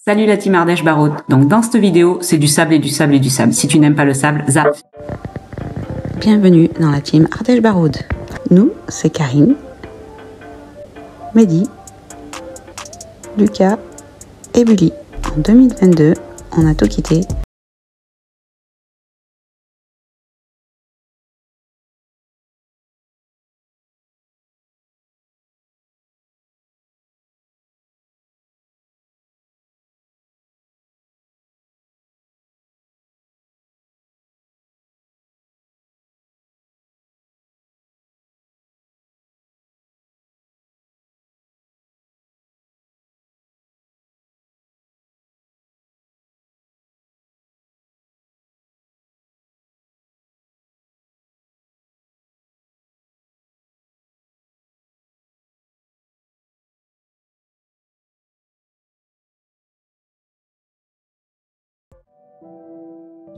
Salut la team Ardèche Barraud. Donc dans cette vidéo, c'est du sable et du sable et du sable. Si tu n'aimes pas le sable, zap. Bienvenue dans la team Ardèche Barraud. Nous, c'est Karine, Mehdi, Lucas et Bully. En 2022, on a tout quitté.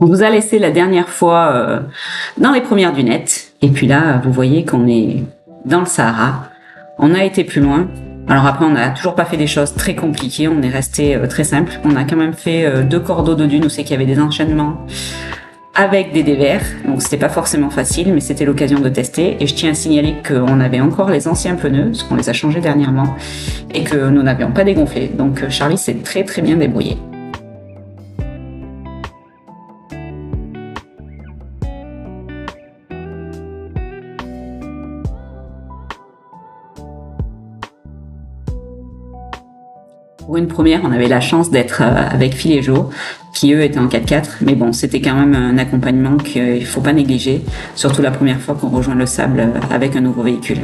On vous a laissé la dernière fois dans les premières du net. Et puis là, vous voyez qu'on est dans le Sahara. On a été plus loin. Alors après, on n'a toujours pas fait des choses très compliquées. On est resté très simple. On a quand même fait 2 cordeaux de dunes où c'est qu'il y avait des enchaînements avec des dévers. Donc c'était pas forcément facile, mais c'était l'occasion de tester. Et je tiens à signaler qu'on avait encore les anciens pneus, parce qu'on les a changés dernièrement, et que nous n'avions pas dégonflé. Donc Charlie s'est très très bien débrouillé. Pour une première, on avait la chance d'être avec Phil et Jo, qui eux étaient en 4x4, mais bon, c'était quand même un accompagnement qu'il ne faut pas négliger, surtout la première fois qu'on rejoint le sable avec un nouveau véhicule.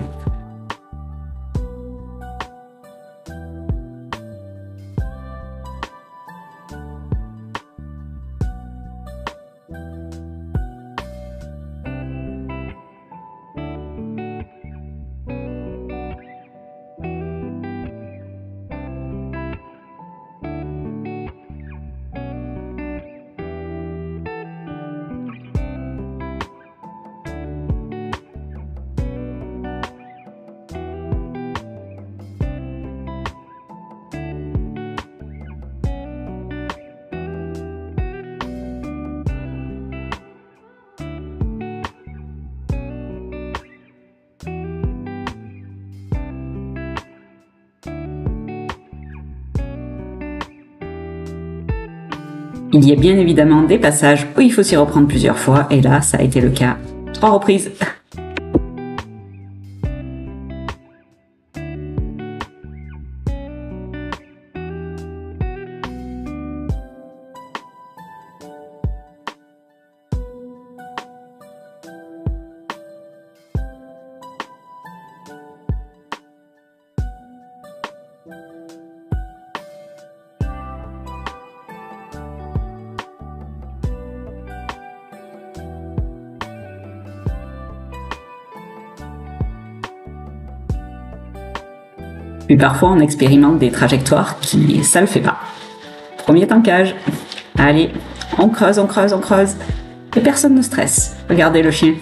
Il y a bien évidemment des passages où il faut s'y reprendre plusieurs fois, et là, ça a été le cas 3 reprises. Puis parfois, on expérimente des trajectoires qui, ça le fait pas. Premier tankage. Allez, on creuse, on creuse, on creuse. Et personne ne stresse. Regardez le chien.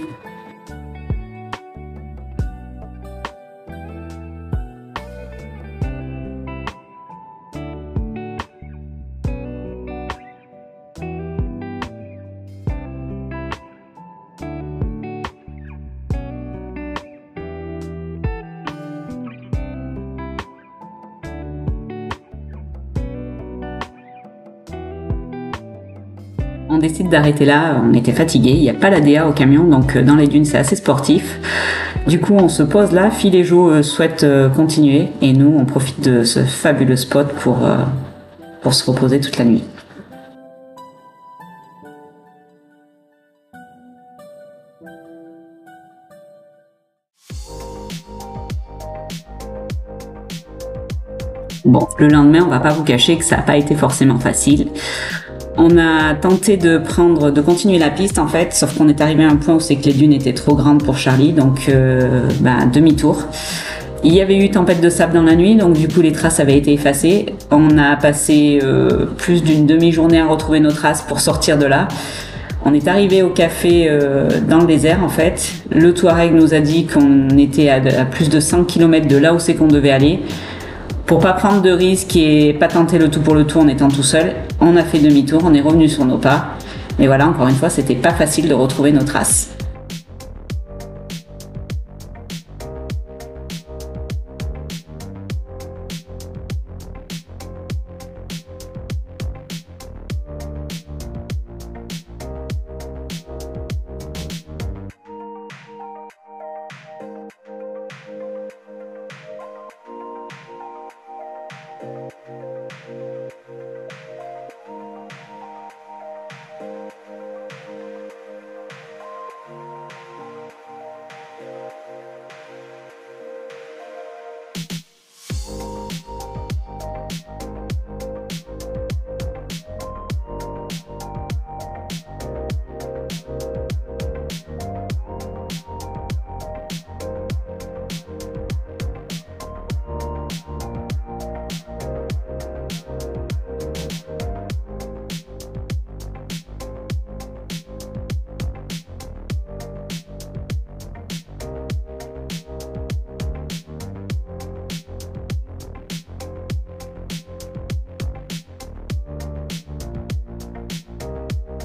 On décide d'arrêter là, on était fatigué, il n'y a pas la DA au camion, donc dans les dunes c'est assez sportif. Du coup on se pose là, Phil et Jo souhaitent continuer, et nous on profite de ce fabuleux spot pour se reposer toute la nuit. Bon, le lendemain on va pas vous cacher que ça n'a pas été forcément facile. On a tenté de continuer la piste en fait, sauf qu'on est arrivé à un point où c'est que les dunes étaient trop grandes pour Charlie, donc demi-tour. Il y avait eu tempête de sable dans la nuit, donc du coup les traces avaient été effacées. On a passé plus d'une demi-journée à retrouver nos traces pour sortir de là. On est arrivé au café dans le désert en fait. Le Touareg nous a dit qu'on était à plus de 100 km de là où c'est qu'on devait aller. Pour pas prendre de risques et pas tenter le tout pour le tout en étant tout seul, on a fait demi-tour, on est revenu sur nos pas. Mais voilà, encore une fois, c'était pas facile de retrouver nos traces.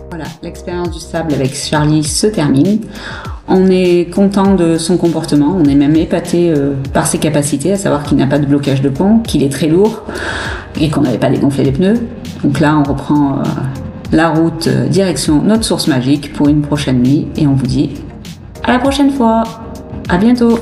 Voilà, l'expérience du sable avec Charlie se termine. On est content de son comportement, on est même épaté par ses capacités, à savoir qu'il n'a pas de blocage de pont, qu'il est très lourd et qu'on n'avait pas dégonflé les pneus. Donc là, on reprend la route direction notre source magique pour une prochaine nuit et on vous dit à la prochaine fois. À bientôt.